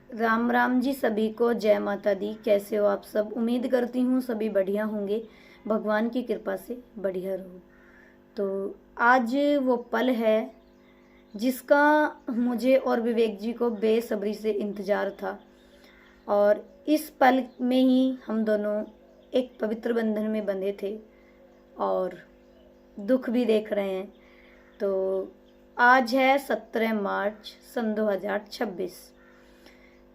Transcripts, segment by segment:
राम राम जी सभी को, जय माता दी। कैसे हो आप सब? उम्मीद करती हूँ सभी बढ़िया होंगे। भगवान की कृपा से बढ़िया रहो। तो आज वो पल है जिसका मुझे और विवेक जी को बेसब्री से इंतज़ार था, और इस पल में ही हम दोनों एक पवित्र बंधन में बंधे थे और दुख भी देख रहे हैं। तो आज है 17 मार्च सन 2026।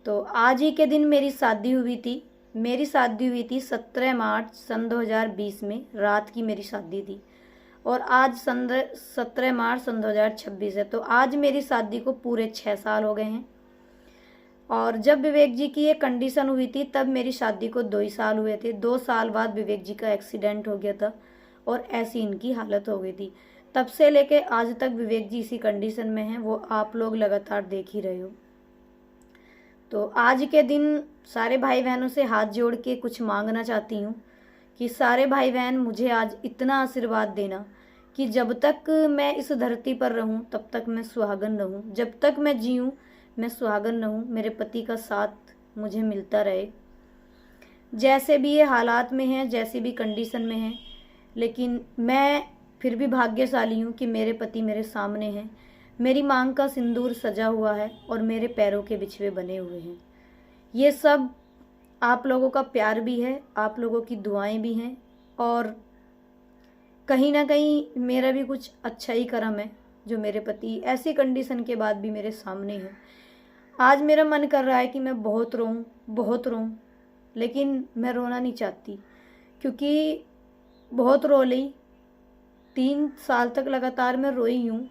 तो आज ही के दिन मेरी शादी हुई थी। मेरी शादी हुई थी 17 मार्च सन 2020 में, रात की मेरी शादी थी। और आज 17 मार्च सन 2026 है। तो आज मेरी शादी को पूरे 6 साल हो गए हैं। और जब विवेक जी की ये कंडीशन हुई थी तब मेरी शादी को 2 ही साल हुए थे। 2 साल बाद विवेक जी का एक्सीडेंट हो गया था और ऐसी इनकी हालत हो गई थी। तब से लेके आज तक विवेक जी इसी कंडीशन में हैं, वो आप लोग लगातार देख ही रहे हो। तो आज के दिन सारे भाई बहनों से हाथ जोड़ के कुछ मांगना चाहती हूँ कि सारे भाई बहन मुझे आज इतना आशीर्वाद देना कि जब तक मैं इस धरती पर रहूँ तब तक मैं सुहागन रहूँ, जब तक मैं जीऊँ मैं सुहागन रहूँ, मेरे पति का साथ मुझे मिलता रहे। जैसे भी ये हालात में हैं, जैसी भी कंडीशन में हैं, लेकिन मैं फिर भी भाग्यशाली हूँ कि मेरे पति मेरे सामने हैं। मेरी मांग का सिंदूर सजा हुआ है और मेरे पैरों के बिछुए बने हुए हैं। ये सब आप लोगों का प्यार भी है, आप लोगों की दुआएं भी हैं, और कहीं ना कहीं मेरा भी कुछ अच्छा ही कर्म है जो मेरे पति ऐसी कंडीशन के बाद भी मेरे सामने हैं। आज मेरा मन कर रहा है कि मैं बहुत रोऊं, बहुत रोऊं, लेकिन मैं रोना नहीं चाहती क्योंकि बहुत रो ली। 3 साल तक लगातार मैं रोई हूँ।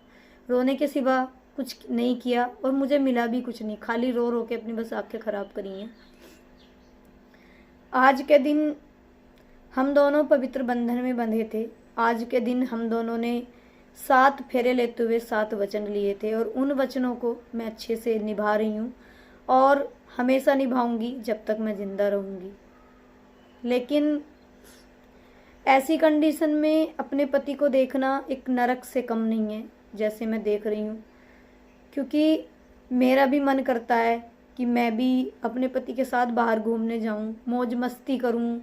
रोने के सिवा कुछ नहीं किया और मुझे मिला भी कुछ नहीं, खाली रो रो के अपनी बस आंखें खराब करी हैं। आज के दिन हम दोनों पवित्र बंधन में बंधे थे। आज के दिन हम दोनों ने 7 फेरे लेते हुए 7 वचन लिए थे और उन वचनों को मैं अच्छे से निभा रही हूँ और हमेशा निभाऊंगी जब तक मैं जिंदा रहूँगी। लेकिन ऐसी कंडीशन में अपने पति को देखना एक नरक से कम नहीं है जैसे मैं देख रही हूँ, क्योंकि मेरा भी मन करता है कि मैं भी अपने पति के साथ बाहर घूमने जाऊँ, मौज मस्ती करूँ,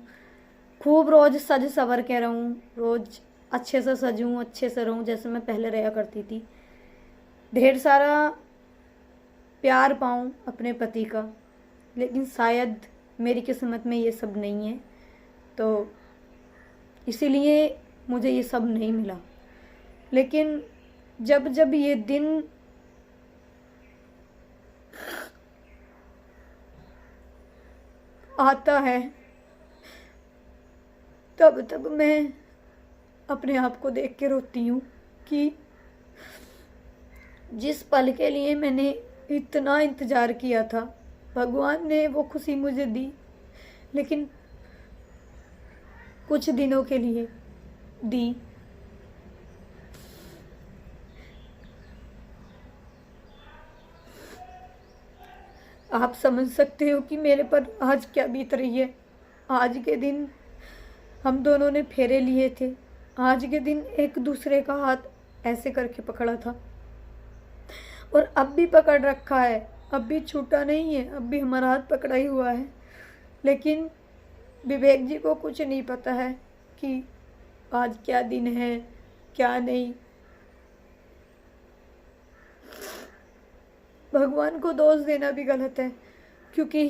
खूब रोज़ सज सवर के रहूँ, रोज़ अच्छे से सजूँ, अच्छे से रहूँ जैसे मैं पहले रहा करती थी, ढेर सारा प्यार पाऊँ अपने पति का। लेकिन शायद मेरी किस्मत में ये सब नहीं है, तो इसीलिए मुझे ये सब नहीं मिला। लेकिन जब जब ये दिन आता है तब तब मैं अपने आप को देख के रोती हूँ कि जिस पल के लिए मैंने इतना इंतज़ार किया था, भगवान ने वो खुशी मुझे दी, लेकिन कुछ दिनों के लिए दी। आप समझ सकते हो कि मेरे पर आज क्या बीत रही है। आज के दिन हम दोनों ने फेरे लिए थे। आज के दिन एक दूसरे का हाथ ऐसे करके पकड़ा था और अब भी पकड़ रखा है, अब भी छूटा नहीं है, अब भी हमारा हाथ पकड़ा ही हुआ है। लेकिन विवेक जी को कुछ नहीं पता है कि आज क्या दिन है, क्या नहीं। भगवान को दोष देना भी गलत है, क्योंकि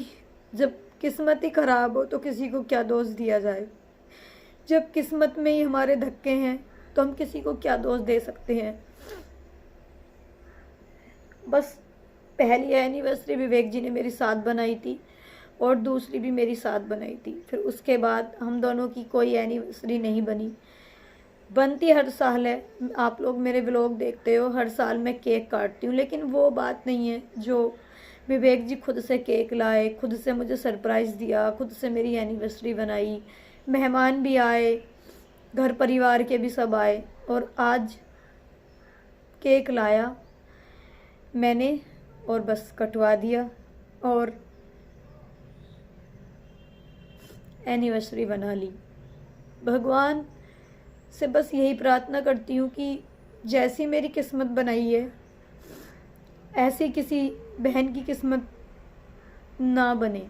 जब किस्मत ही खराब हो तो किसी को क्या दोष दिया जाए। जब किस्मत में ही हमारे धक्के हैं तो हम किसी को क्या दोष दे सकते हैं। बस पहली एनिवर्सरी विवेक जी ने मेरी साथ बनाई थी और दूसरी भी मेरी साथ बनाई थी। फिर उसके बाद हम दोनों की कोई एनिवर्सरी नहीं बनी। बनती हर साल है, आप लोग मेरे व्लॉग देखते हो, हर साल मैं केक काटती हूँ, लेकिन वो बात नहीं है जो विवेक जी खुद से केक लाए, खुद से मुझे सरप्राइज़ दिया, खुद से मेरी एनिवर्सरी बनाई, मेहमान भी आए, घर परिवार के भी सब आए, और आज केक लाया मैंने और बस कटवा दिया और एनिवर्सरी बना ली। भगवान से बस यही प्रार्थना करती हूँ कि जैसी मेरी किस्मत बनाई है ऐसी किसी बहन की किस्मत ना बने।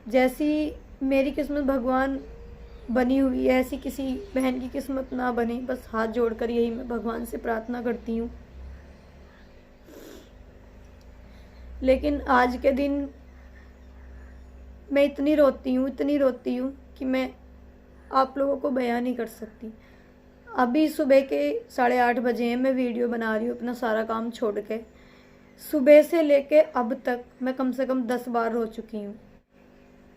जैसी मेरी किस्मत भगवान बनी हुई है ऐसी किसी बहन की किस्मत ना बने, बस हाथ जोड़कर यही मैं भगवान से प्रार्थना करती हूँ। लेकिन आज के दिन मैं इतनी रोती हूँ कि मैं आप लोगों को बयां नहीं कर सकती। अभी सुबह के 8:30 बजे हैं, मैं वीडियो बना रही हूँ अपना सारा काम छोड़ के। सुबह से लेके अब तक मैं कम से कम 10 बार रो चुकी हूँ।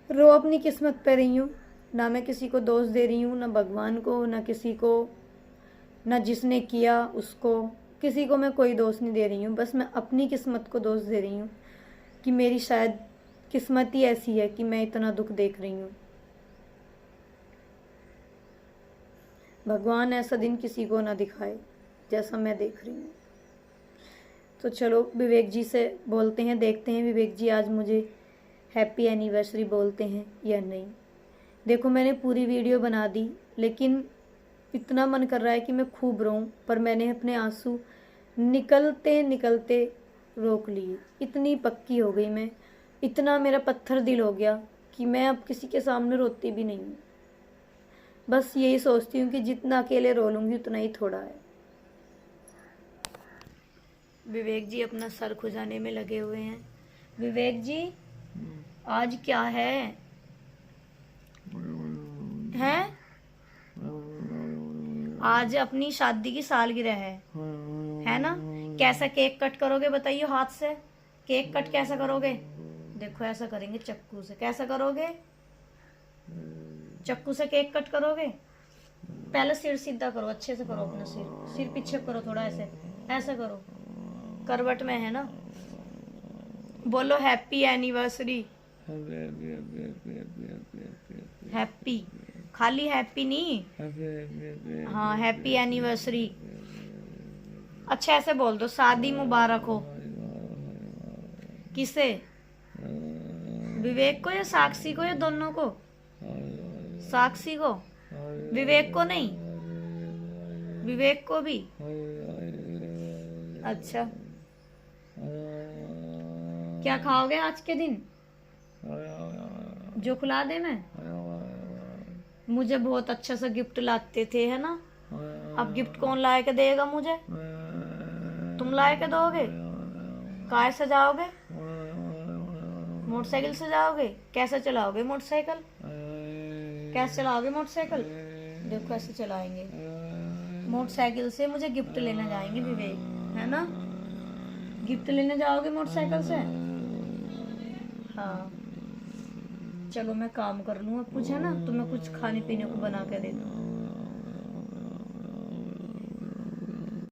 रो अपनी किस्मत पे रही हूँ, ना मैं किसी को दोष दे रही हूँ, ना भगवान को, ना किसी को, ना जिसने किया उसको, किसी को मैं कोई दोष नहीं दे रही हूँ। बस मैं अपनी किस्मत को दोष दे रही हूँ कि मेरी शायद किस्मत ही ऐसी है कि मैं इतना दुख देख रही हूँ। भगवान ऐसा दिन किसी को ना दिखाए जैसा मैं देख रही हूँ। तो चलो विवेक जी से बोलते हैं, देखते हैं विवेक जी आज मुझे हैप्पी एनिवर्सरी बोलते हैं या नहीं। देखो मैंने पूरी वीडियो बना दी, लेकिन इतना मन कर रहा है कि मैं खूब रोऊं, पर मैंने अपने आंसू निकलते निकलते रोक लिए। इतनी पक्की हो गई मैं, इतना मेरा पत्थर दिल हो गया कि मैं अब किसी के सामने रोती भी नहीं हूँ। बस यही सोचती हूँ कि जितना अकेले रो लूँगी उतना ही थोड़ा है। विवेक जी अपना सर खुजाने में लगे हुए हैं। विवेक जी आज क्या है? हैं? आज अपनी शादी की सालगिरह है ना? कैसा केक कट करोगे बताइए? हाथ से केक कट कैसा करोगे? देखो ऐसा करेंगे चक्कू से। कैसा करोगे? चक्कू से केक कट करोगे? पहले सिर सीधा करो, अच्छे से करो अपना सिर पीछे करो, थोड़ा ऐसे ऐसा करो, करवट में है ना। बोलो हैप्पी एनिवर्सरी। हैप्पी, खाली हैप्पी नहीं, हाँ हैप्पी एनिवर्सरी। अच्छा ऐसे बोल दो, शादी मुबारक हो। किसे? विवेक को या साक्षी को या दोनों को? साक्षी को, विवेक को नहीं? विवेक को भी? अच्छा क्या खाओगे आज के दिन? जो खिला दे मैं? मुझे बहुत अच्छा सा गिफ्ट लाते थे है ना। अब गिफ्ट कौन लाए के देगा मुझे? तुम लाए के दोगे? कार से जाओगे? मोटरसाइकिल से जाओगे? कैसे चलाओगे मोटरसाइकिल? कैसे चलाओगे मोटरसाइकिल? देखो ऐसे चलाएंगे मोटरसाइकिल से। मुझे गिफ्ट लेने जाएंगे विवेक, है ना? गिफ्ट लेने जाओगे मोटरसाइकिल से? हाँ चलो मैं काम कर लूँ अब कुछ, है ना? तो मैं कुछ खाने पीने को बना के दे दूँ।